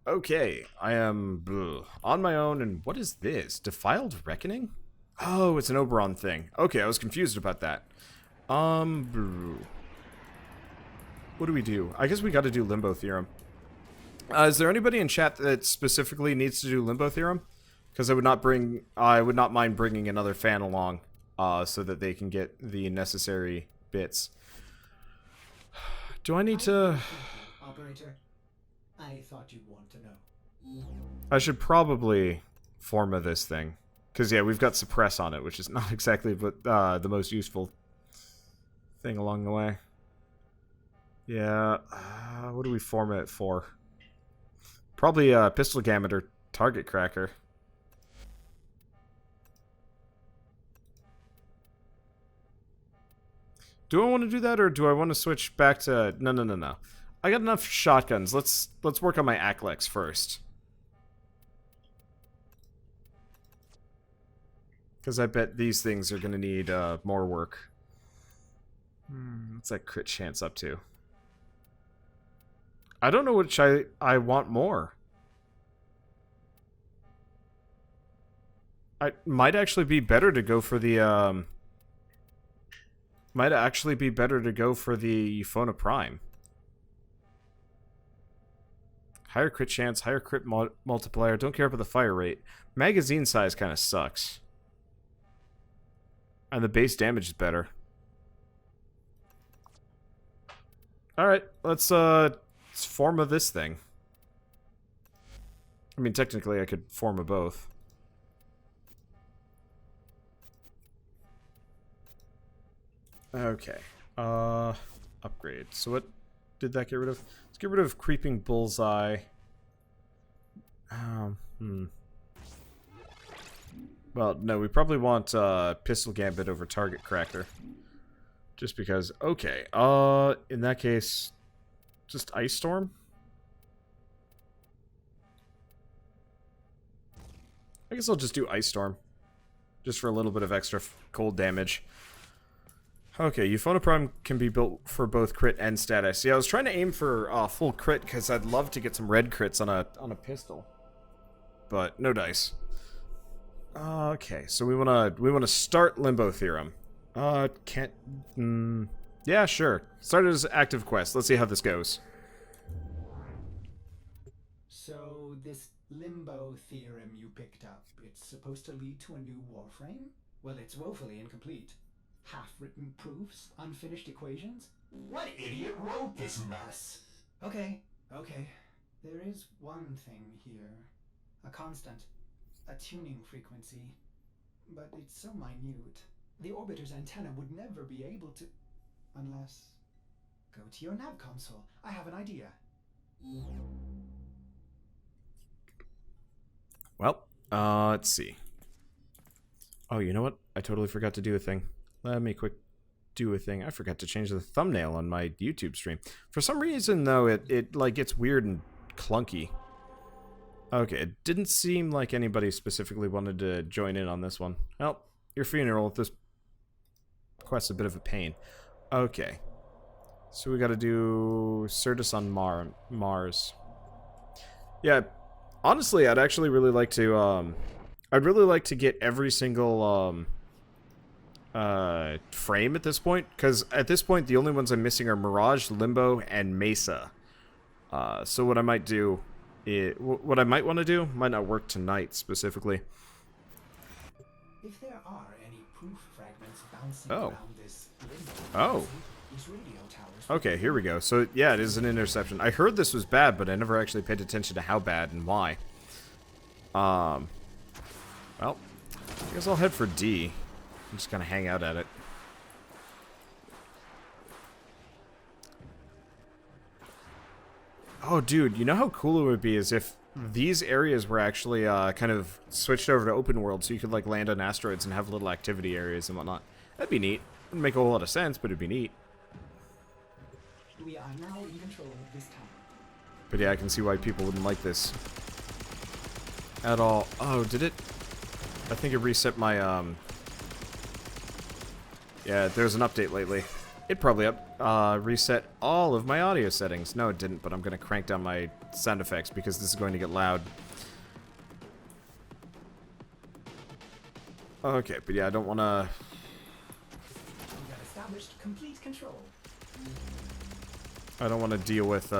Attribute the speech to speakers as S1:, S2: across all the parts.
S1: Okay, I am on my own, and what is this? Defiled Reckoning? Oh, it's an Oberon thing. Okay, I was confused about that. What do we do? I guess we gotta do Limbo theorem. Is there anybody in chat that specifically needs to do Limbo theorem? Because I would not mind bringing another fan along, so that they can get the necessary bits. Do I need to...
S2: Operator, I thought you'd want to know.
S1: I should probably forma this thing. Because, yeah, we've got suppress on it, which is not exactly the most useful thing along the way. Yeah, what do we forma it for? Probably pistol gamut or target cracker. Do I want to do that, or do I want to switch back to... No. I got enough shotguns. Let's work on my Aklex first. Because I bet these things are going to need more work. What's that crit chance up to? I don't know which I want more. I might actually be better to go for the Euphona Prime. Higher crit chance, higher crit multiplier. Don't care about the fire rate. Magazine size kind of sucks. And the base damage is better. Alright, let's form this thing. I mean, technically I could form both. Okay. Upgrade. So what did that get rid of? Let's get rid of Creeping Bullseye. Well, no, we probably want Pistol Gambit over Target Cracker. Just because. Okay. In that case, just Ice Storm? I guess I'll just do Ice Storm. Just for a little bit of extra cold damage. Okay, Euphona Prime can be built for both crit and status. Yeah, I was trying to aim for full crit because I'd love to get some red crits on a pistol, but no dice. Okay, so we wanna start Limbo theorem. Can't. Yeah, sure. Start as active quest. Let's see how this goes.
S2: So this Limbo theorem you picked up, it's supposed to lead to a new Warframe? Well, it's woefully incomplete. Half-written proofs, unfinished equations?
S3: What idiot wrote this mess?
S2: Okay. There is one thing here. A constant. A tuning frequency. But it's so minute. The orbiter's antenna would never be able to... Unless... Go to your nav console. I have an idea.
S1: Well, let's see. Oh, you know what? I totally forgot to do a thing. Let me quick do a thing. I forgot to change the thumbnail on my YouTube stream. For some reason, though, it like gets weird and clunky. Okay, it didn't seem like anybody specifically wanted to join in on this one. Well, your funeral. This quest's a bit of a pain. Okay, so we got to do Certus on Mars. Yeah, honestly, I'd actually really like to. I'd really like to get every single frame at this point, because at this point the only ones I'm missing are Mirage, Limbo, and Mesa. So what I might do is, what I might want to do might not work tonight specifically.
S2: If there are any proof fragments bouncing
S1: Oh.
S2: around this Limbo,
S1: Oh.
S2: these radio towers.
S1: Okay, here we go. So yeah, it is an interception. I heard this was bad, but I never actually paid attention to how bad and why. Well, I guess I'll head for D. I'm just gonna hang out at it. Oh, dude, you know how cool it would be is if these areas were actually kind of switched over to open world, so you could like land on asteroids and have little activity areas and whatnot. That'd be neat. Wouldn't make a whole lot of sense, but it'd be neat.
S2: We are now in control of this tower.
S1: But yeah, I can see why people wouldn't like this at all. Oh, did it? I think it reset my Yeah, there's an update lately. It probably reset all of my audio settings. No, it didn't, but I'm going to crank down my sound effects because this is going to get loud. Okay, but yeah, I don't want to...
S2: We have established complete control.
S1: I don't want to deal with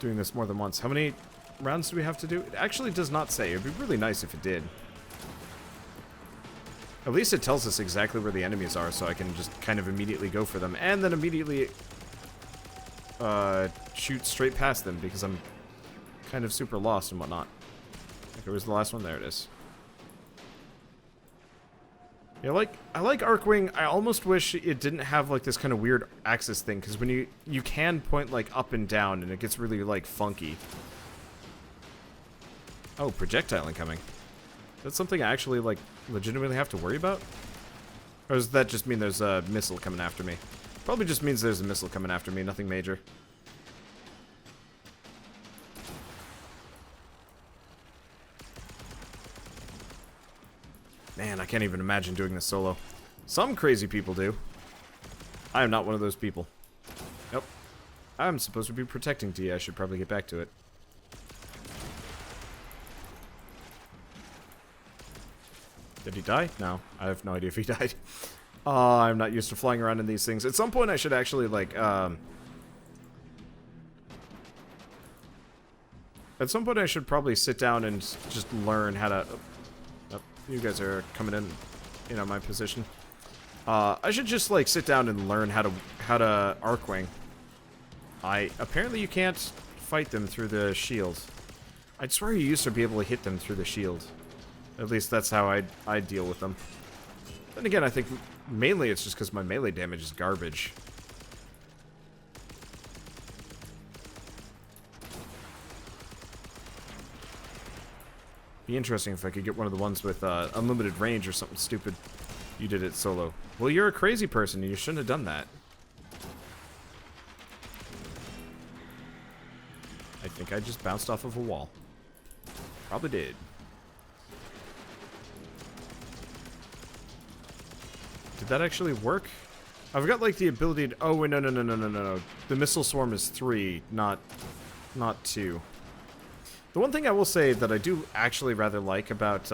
S1: doing this more than once. How many rounds do we have to do? It actually does not say. It would be really nice if it did. At least it tells us exactly where the enemies are, so I can just kind of immediately go for them. And then immediately shoot straight past them, because I'm kind of super lost and whatnot. Okay, where's the last one? There it is. Yeah, I like Archwing. I almost wish it didn't have like this kind of weird axis thing, because when you can point like up and down, and it gets really like funky. Oh, projectile incoming. That's something I actually like legitimately have to worry about? Or does that just mean there's a missile coming after me? Probably just means there's a missile coming after me, nothing major. Man, I can't even imagine doing this solo. Some crazy people do. I am not one of those people. Nope. I'm supposed to be protecting T. I should probably get back to it. Did he die? No. I have no idea if he died. I'm not used to flying around in these things. At some point I should actually, like, at some point I should probably sit down and just learn how to... Oh, you guys are coming in, you know, my position. I should just, like, sit down and learn how to Archwing. Apparently you can't fight them through the shield. I swear you used to be able to hit them through the shield. At least that's how I deal with them. Then again, I think mainly it's just because my melee damage is garbage. Be interesting if I could get one of the ones with unlimited range or something stupid. You did it solo. Well, you're a crazy person and you shouldn't have done that. I think I just bounced off of a wall. Probably did. Did that actually work? I've got like the ability to... Oh, wait, no. The missile swarm is 3, not 2. The one thing I will say that I do actually rather like about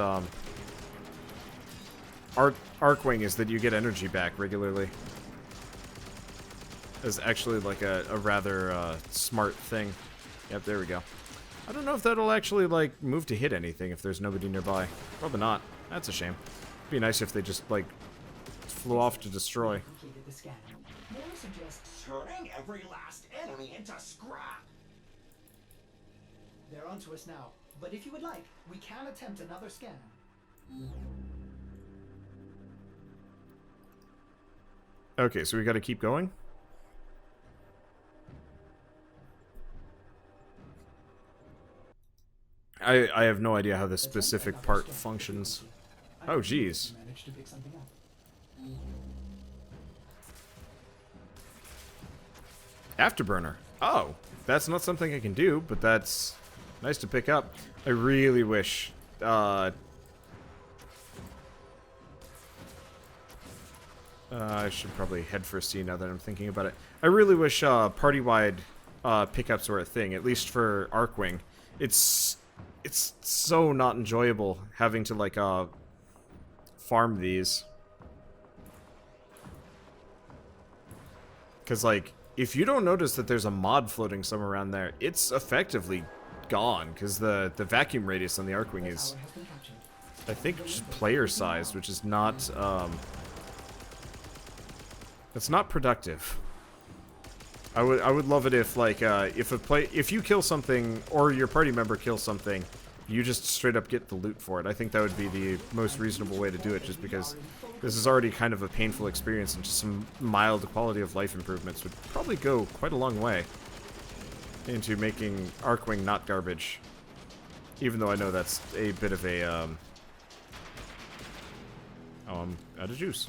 S1: Archwing is that you get energy back regularly. It's actually like a rather smart thing. Yep, there we go. I don't know if that'll actually like move to hit anything if there's nobody nearby. Probably not. That's a shame. It'd be nice if they just like flew off to destroy.
S2: Completed the scan. More suggests
S3: Turning every last enemy into scrap.
S2: they're onto us now. But if you would like, we can attempt another scan.
S1: Okay, so we gotta keep going? I have no idea how this specific part functions. Oh, jeez.
S2: Managed to pick something up.
S1: Afterburner. Oh, that's not something I can do, but that's nice to pick up. I really wish, I should probably head for C now that I'm thinking about it. I really wish, party-wide, pickups were a thing, at least for Archwing. It's so not enjoyable having to, like, farm these. Because, like, if you don't notice that there's a mod floating somewhere around there, it's effectively gone, because the vacuum radius on the Archwing is, I think, just player-sized, which is not, it's not productive. I would love it if, like, if you kill something, or your party member kills something, you just straight up get the loot for it. I think that would be the most reasonable way to do it, just because this is already kind of a painful experience, and just some mild quality of life improvements would probably go quite a long way into making Archwing not garbage. Even though I know that's a bit of a, oh, I'm out of juice.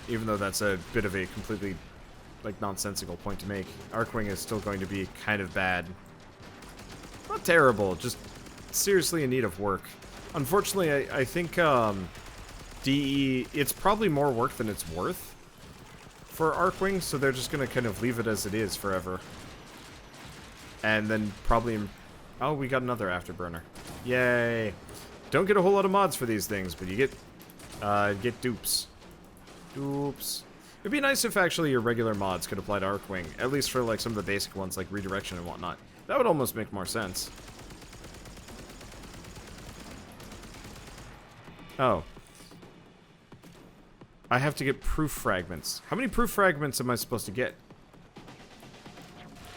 S1: Even though that's a bit of a completely, like, nonsensical point to make, Archwing is still going to be kind of bad. Not terrible, just seriously in need of work. Unfortunately, I think, DE, it's probably more work than it's worth. for Archwing, so they're just gonna kind of leave it as it is forever. And then probably... Oh, we got another afterburner. Yay! Don't get a whole lot of mods for these things, but you get dupes. Dupes. It'd be nice if actually your regular mods could apply to Archwing, at least for like some of the basic ones like redirection and whatnot. That would almost make more sense. Oh. I have to get proof fragments. How many proof fragments am I supposed to get?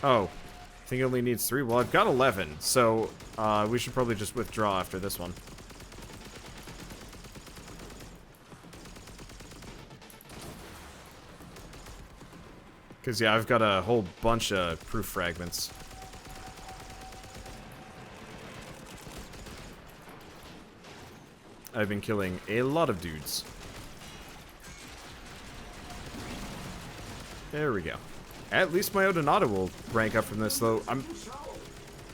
S1: Oh. I think it only needs 3. Well, I've got 11, so we should probably just withdraw after this one. Because, yeah, I've got a whole bunch of proof fragments. I've been killing a lot of dudes. There we go. At least my Odonata will rank up from this, though.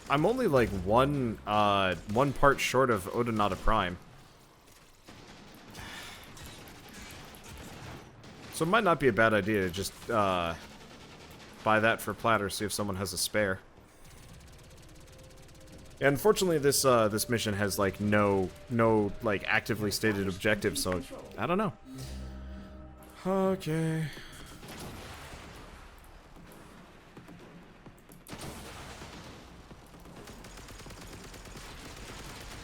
S1: I'm only like one part short of Odonata Prime. So it might not be a bad idea to just buy that for platter, see if someone has a spare. And unfortunately, this this mission has like no like actively stated objectives, so I don't know. Okay.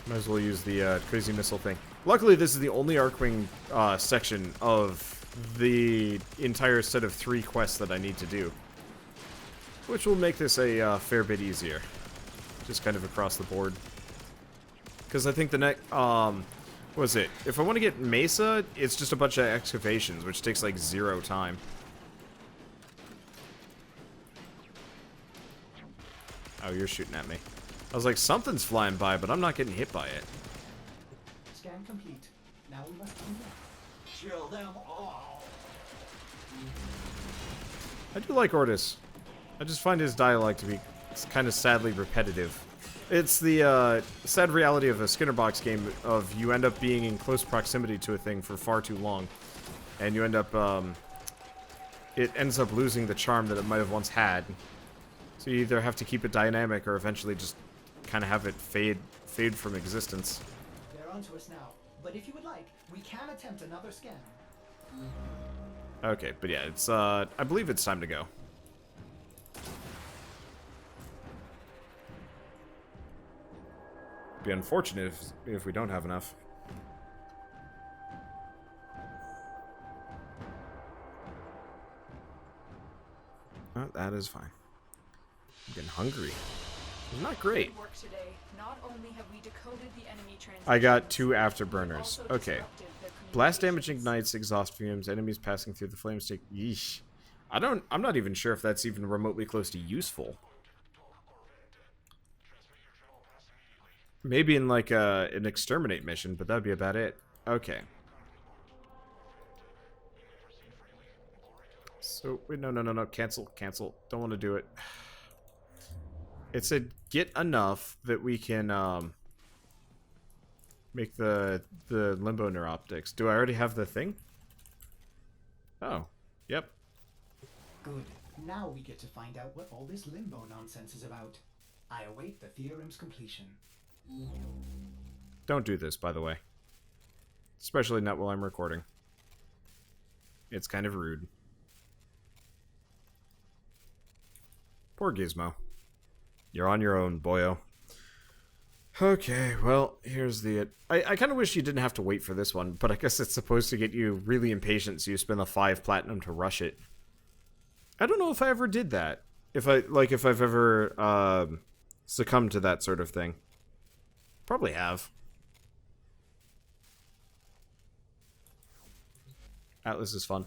S1: Might as well use the crazy missile thing. Luckily, this is the only Archwing section of the entire set of 3 quests that I need to do, which will make this a fair bit easier, just kind of across the board. Because I think the next, what was it? If I want to get Mesa, it's just a bunch of excavations, which takes like 0 time. Oh, you're shooting at me. I was like, something's flying by, but I'm not getting hit by it.
S2: Scan complete. Now we must connect.
S3: Kill them all.
S1: I do like Ortis. I just find his dialogue to be kind of sadly repetitive. It's the sad reality of a Skinnerbox game of you end up being in close proximity to a thing for far too long. And you end up, it ends up losing the charm that it might have once had. So you either have to keep it dynamic or eventually just kind of have it fade from existence.
S2: They're onto us now, but if you would like, we can attempt another scan.
S1: Okay, but yeah, it's I believe it's time to go. Be unfortunate if we don't have enough. Oh, that is fine. I'm getting hungry. Not great.
S4: Good work today. Not only have we decoded the enemy
S1: I got
S4: transmissions,
S1: 2 afterburners.
S4: also
S1: Okay.
S4: disrupted their
S1: Blast damage
S4: communications.
S1: ignites exhaust fumes. Enemies passing through the flame stick. Yeesh. I'm not even sure if that's even remotely close to useful. Maybe in like an exterminate mission, but that'd be about it. Okay. So wait, no. Cancel. Don't want to do it. It said get enough that we can make the Limbo neuroptics. Do I already have the thing? Oh, yep.
S2: Good. Now we get to find out what all this Limbo nonsense is about. I await the theorem's completion.
S1: Don't do this, by the way. Especially not while I'm recording. It's kind of rude. Poor Gizmo. You're on your own, boyo. Okay, well, here's the... I kind of wish you didn't have to wait for this one, but I guess it's supposed to get you really impatient, so you spend the 5 platinum to rush it. I don't know if I ever did that. If I've ever succumbed to that sort of thing. Probably have. Atlas is fun.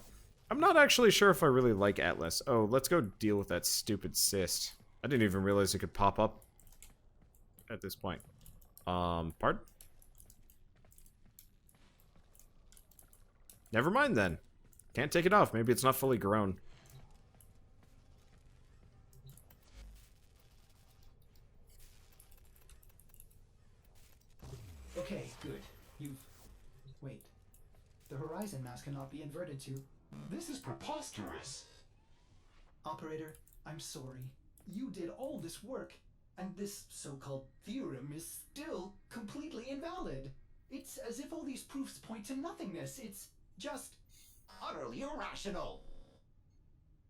S1: I'm not actually sure if I really like Atlas. Oh, let's go deal with that stupid cyst. I didn't even realize it could pop up at this point. Pardon? Never mind then. Can't take it off. Maybe it's not fully grown.
S2: Okay, good. Wait. The horizon mask cannot be inverted to
S3: This is preposterous.
S2: Operator, I'm sorry. You did all this work, and this so-called theorem is still completely invalid. It's as if all these proofs point to nothingness. It's just...
S3: Utterly irrational.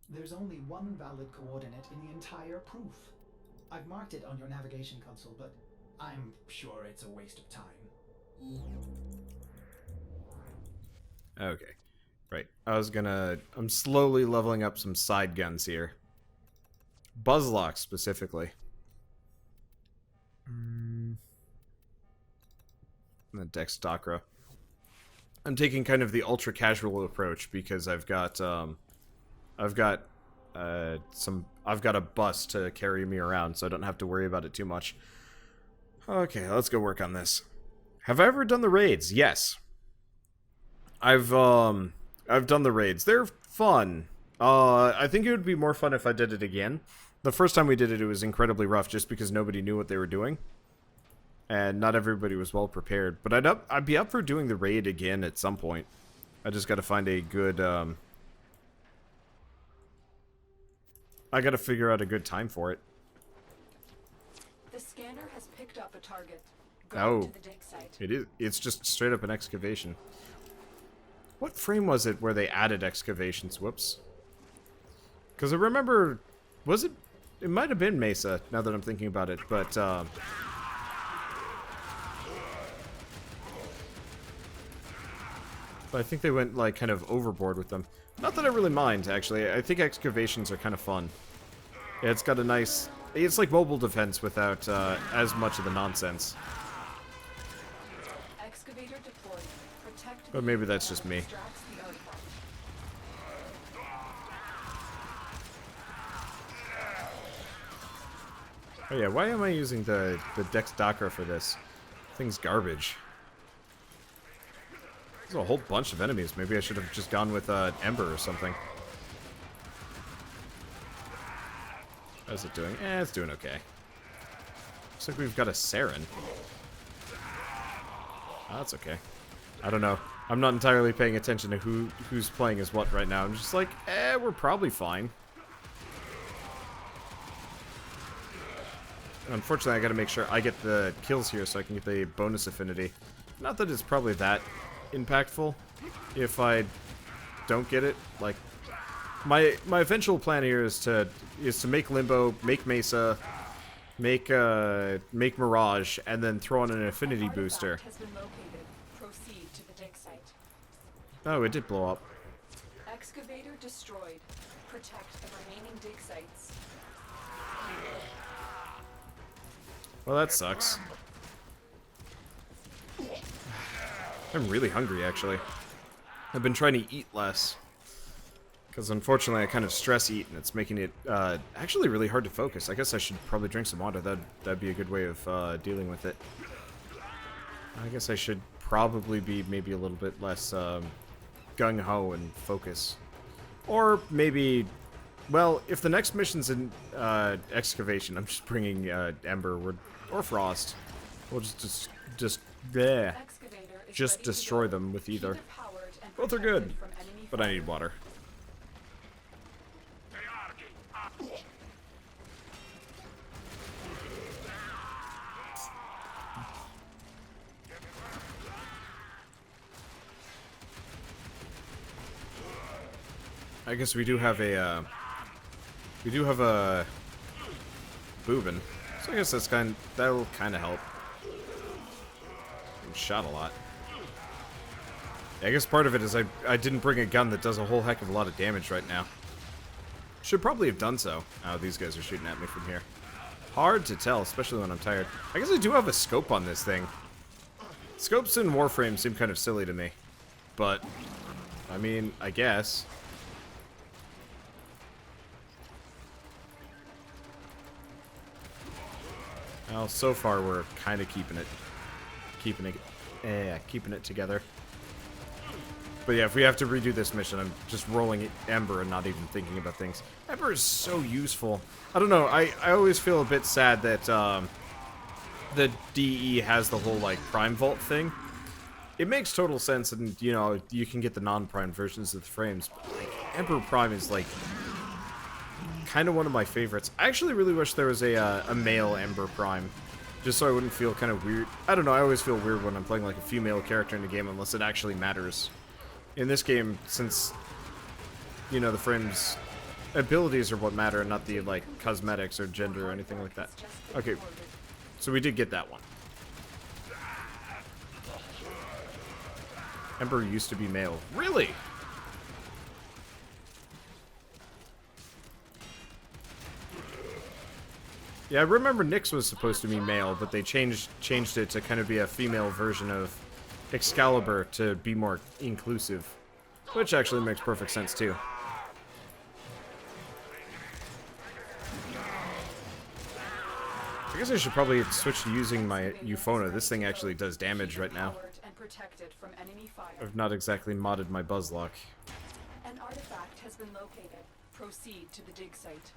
S2: There's only one valid coordinate in the entire proof. I've marked it on your navigation console, but I'm sure it's a waste of time.
S1: Okay. Right. I'm slowly leveling up some side guns here. Buzzlock specifically. And the Dex Dakra. I'm taking kind of the ultra casual approach because I've got a bus to carry me around, so I don't have to worry about it too much. Okay, let's go work on this. Have I ever done the raids? Yes. I've done the raids. They're fun. I think it would be more fun if I did it again. The first time we did it, it was incredibly rough just because nobody knew what they were doing. And not everybody was well prepared. But I'd be up for doing the raid again at some point. I just gotta find a good, I gotta figure out a good time for it.
S4: The scanner has picked up a target. Go
S1: Oh,
S4: to the dig site.
S1: it's just straight up an excavation. What frame was it where they added excavations? Whoops. Because I remember, it might have been Mesa, now that I'm thinking about it, but, I think they went, like, kind of overboard with them. Not that I really mind, actually. I think excavations are kind of fun. Yeah, it's got a nice... It's like mobile defense without as much of the nonsense.
S4: Excavator deployed. Protect
S1: But maybe that's just me.
S4: extracts the artifact.
S1: Oh yeah, why am I using the Dex Dakra for this? Thing's garbage. There's a whole bunch of enemies. Maybe I should have just gone with Ember or something. How's it doing? It's doing okay. Looks like we've got a Saren. Oh, that's okay. I don't know. I'm not entirely paying attention to who's playing as what right now. I'm just like, we're probably fine. Unfortunately, I gotta make sure I get the kills here so I can get the bonus affinity. Not that it's probably that impactful if I don't get it. Like, my eventual plan here is to make Limbo, make Mesa, make Mirage, and then throw on an affinity booster.
S4: Artifact has been located. Proceed to the dig site.
S1: Oh, it did blow up.
S4: Excavator destroyed. Protect the remaining dig sites.
S1: Well, that sucks. I'm really hungry, actually. I've been trying to eat less. Because unfortunately I kind of stress eat, and it's making it actually really hard to focus. I guess I should probably drink some water. That'd be a good way of dealing with it. I guess I should probably be maybe a little bit less gung-ho and focus. Or maybe... Well, if the next mission's in excavation, I'm just bringing Ember or Frost. We'll just bleh,
S4: Excavator is
S1: just
S4: ready to
S1: destroy
S4: go.
S1: them with either.
S4: Keep it powered and
S1: Both are
S4: protected
S1: good,
S4: from enemy
S1: but I
S4: fire.
S1: need water. I guess we do have a boobin, so I guess that'll kind of help. I'm shot a lot. I guess part of it is I didn't bring a gun that does a whole heck of a lot of damage right now. Should probably have done so. Oh, these guys are shooting at me from here. Hard to tell, especially when I'm tired. I guess I do have a scope on this thing. Scopes in Warframe seem kind of silly to me, but I mean, I guess. Well, so far we're kind of keeping it together. But yeah, if we have to redo this mission, I'm just rolling Ember and not even thinking about things. Ember is so useful. I don't know, I always feel a bit sad that the DE has the whole, like, Prime Vault thing. it makes total sense, and you know, you can get the non-prime versions of the frames, but like Emperor Prime is like kind of one of my favorites. I actually really wish there was a male Emperor Prime, just so I wouldn't feel kind of weird. I don't know, I always feel weird when I'm playing like a female character in a game unless it actually matters. In this game, since you know the frames abilities are what matter, and not the like cosmetics or gender or anything like that. Okay, so we did get that one. Emperor used to be male. Really? Yeah, I remember Nyx was supposed to be male, but they changed it to kind of be a female version of Excalibur to be more inclusive, which actually makes perfect sense too. I guess I should probably switch to using my Euphona. This thing actually does damage right now. I've not exactly modded my Buzzlock.
S4: An artifact has been located. Proceed to the dig site.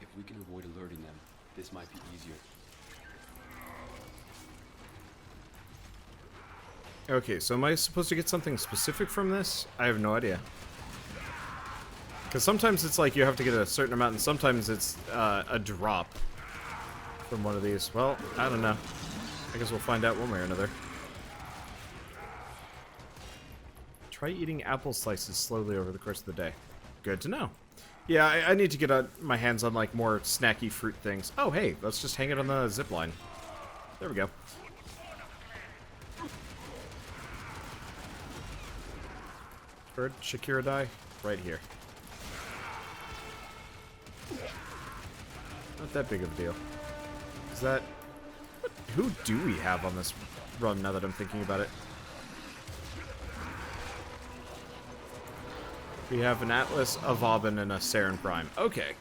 S5: If we can avoid alerting them, this might be easier.
S1: Okay, so am I supposed to get something specific from this? I have no idea. Because sometimes it's like you have to get a certain amount, and sometimes it's a drop from one of these. Well, I don't know. I guess we'll find out one way or another. Try eating apple slices slowly over the course of the day. Good to know. Yeah, I need to get my hands on like more snacky fruit things. Oh, hey, let's just hang it on the zip line. There we go. Where'd Shakira die? Right here. Not that big of a deal. Is that... Who do we have on this run now that I'm thinking about it? We have an Atlas, a Vauban, and a Saren Prime. Okay.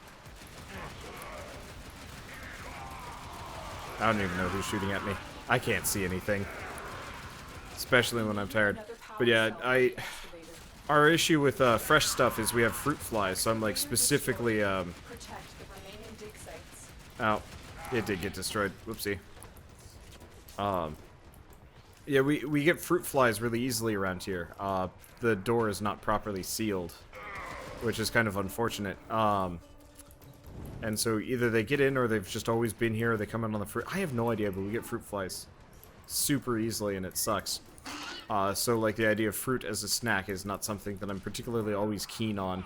S1: I don't even know who's shooting at me. I can't see anything. Especially when I'm tired. But yeah, our issue with fresh stuff is we have fruit flies, so I'm like specifically oh, it did get destroyed. Whoopsie. Yeah, we get fruit flies really easily around here. The door is not properly sealed, which is kind of unfortunate. And so either they get in, or they've just always been here, or they come in on the fruit. I have no idea, but we get fruit flies super easily, and it sucks. So like the idea of fruit as a snack is not something that I'm particularly always keen on.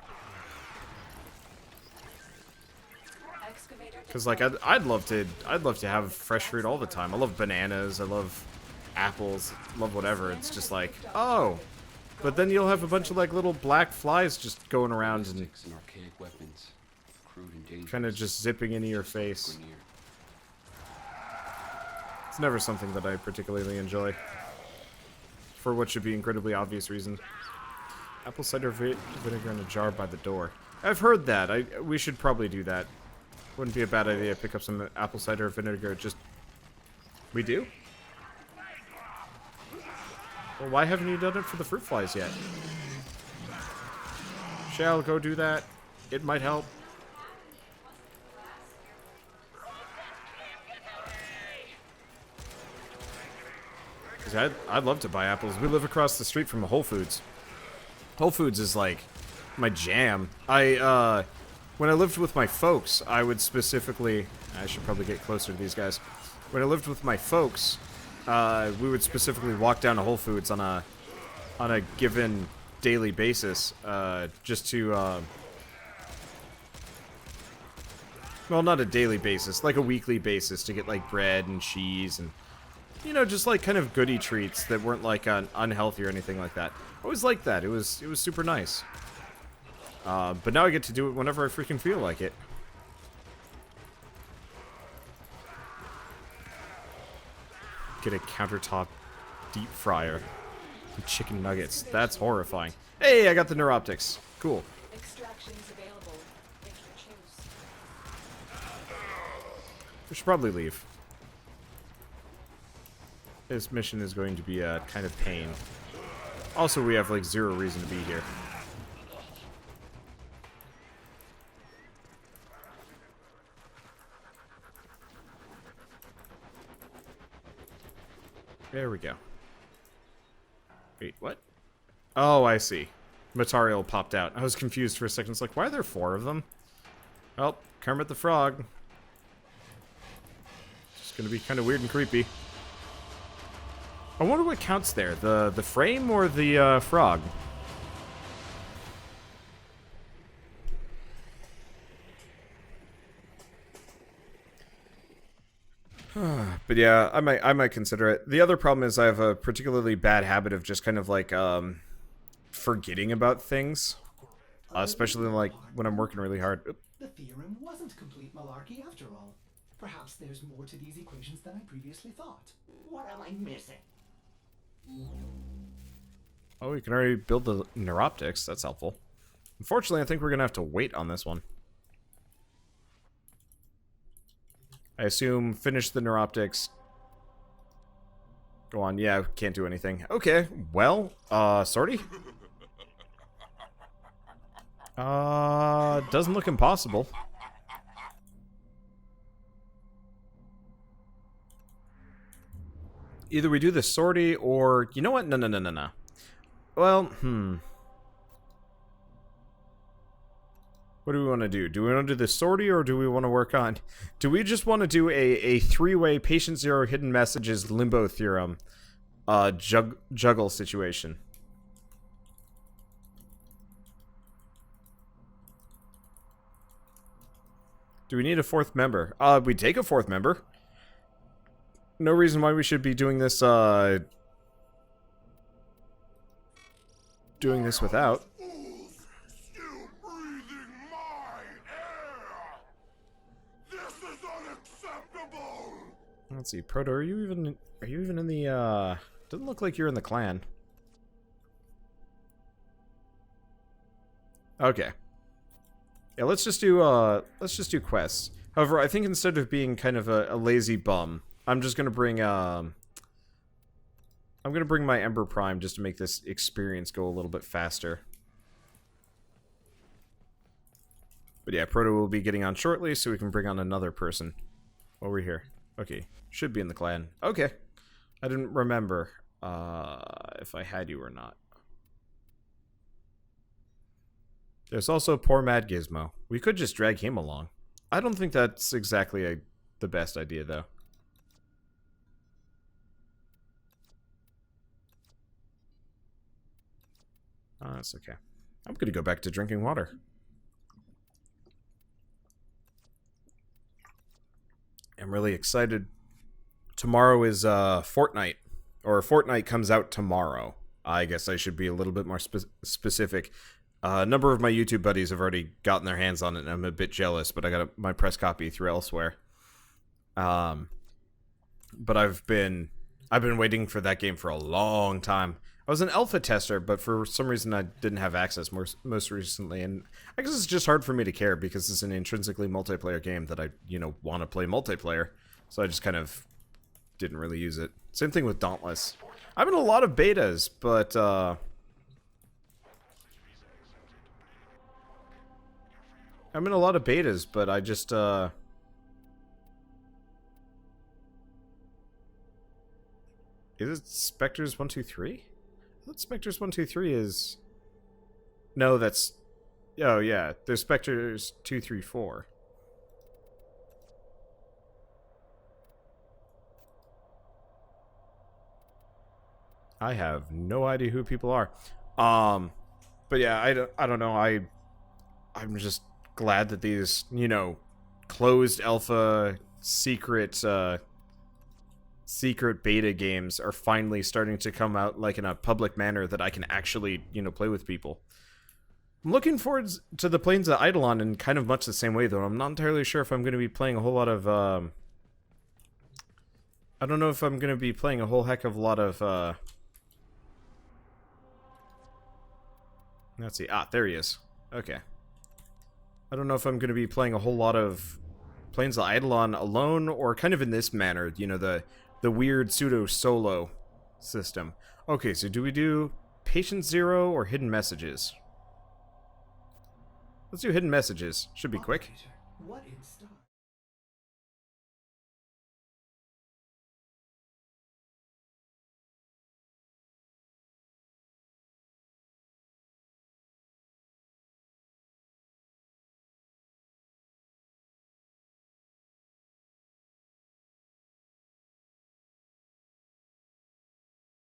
S1: Because like I'd love to have fresh fruit all the time. I love bananas. I love apples. Love whatever. It's just like, oh, but then you'll have a bunch of like little black flies just going around and kind of just zipping into your face. It's never something that I particularly enjoy, for what should be incredibly obvious reasons. Apple cider vinegar in a jar by the door. I've heard that. We should probably do that. Wouldn't be a bad idea to pick up some apple cider vinegar. Just... We do? Well, why haven't you done it for the fruit flies yet? Shall go do that. It might help. Because I'd love to buy apples. We live across the street from a Whole Foods. Whole Foods is like my jam. When I lived with my folks, I would specifically... I should probably get closer to these guys. When I lived with my folks, we would specifically walk down to Whole Foods on a given daily basis, just to... well, not a daily basis, like a weekly basis, to get like bread and cheese and... You know, just like kind of goody treats that weren't like unhealthy or anything like that. I always liked that. It was super nice. But now I get to do it whenever I freaking feel like it. Get a countertop deep fryer. And chicken nuggets. That's horrifying. Hey, I got the neuroptics. Cool.
S4: Extractions available if you choose.
S1: We should probably leave. This mission is going to be a kind of pain. Also, we have like zero reason to be here. There we go. Wait, what? Oh, I see. Material popped out. I was confused for a second. It's like, why are there 4 of them? Well, Kermit the Frog. It's gonna be kind of weird and creepy. I wonder what counts there, the frame or the frog? But yeah, I might consider it. The other problem is I have a particularly bad habit of just kind of like forgetting about things, especially like when I'm working really hard. Oop.
S2: The theorem wasn't complete malarkey after all. Perhaps there's more to these equations than I previously thought.
S3: What am I missing?
S1: Oh, we can already build the neuroptics. That's helpful. Unfortunately, I think we're gonna have to wait on this one. I assume finish the neuroptics. Go on, yeah, can't do anything. Okay, well, sorry. Doesn't look impossible. Either we do the sortie or... You know what? No. Well, What do we want to do? Do we want to do the sortie or do we want to work on... Do we just want to do a 3-way patient zero hidden messages limbo theorem juggle situation? Do we need a 4th member? We take a 4th member. No reason why we should be doing this without. Let's see, Proto, are you even in the doesn't look like you're in the clan. Okay. Yeah, let's just do quests. However, I think instead of being kind of a lazy bum, I'm just gonna bring my Ember Prime just to make this experience go a little bit faster. But yeah, Proto will be getting on shortly, so we can bring on another person over here. Okay, should be in the clan. Okay, I didn't remember if I had you or not. There's also poor Mad Gizmo. We could just drag him along. I don't think that's exactly the best idea, though. Oh, that's okay. I'm gonna go back to drinking water. I'm really excited. Tomorrow is Fortnite. Or Fortnite comes out tomorrow. I guess I should be a little bit more specific. A number of my YouTube buddies have already gotten their hands on it, and I'm a bit jealous, but I got my press copy through elsewhere. But I've been waiting for that game for a long time. I was an alpha tester, but for some reason I didn't have access most recently, and I guess it's just hard for me to care because it's an intrinsically multiplayer game that I, want to play multiplayer, so I just kind of didn't really use it. Same thing with Dauntless. I'm in a lot of betas, but I just is it Spectres 123? I thought Spectres 123 is... No, that's... Oh, yeah. There's Spectres 234. I have no idea who people are. But yeah, I don't know. I'm just glad that these, closed alpha secret beta games are finally starting to come out like in a public manner that I can actually, play with people. I'm looking forward to the Plains of Eidolon in kind of much the same way, though. I'm not entirely sure if I'm going to be playing a whole lot of, I don't know if I'm going to be playing a whole heck of a lot of, let's see. Ah, there he is. Okay. I don't know if I'm going to be playing a whole lot of Plains of Eidolon alone, or kind of in this manner, the weird pseudo-solo system. Okay, so do we do Patient Zero or Hidden Messages? Let's do Hidden Messages. Should be quick.
S2: What in stars?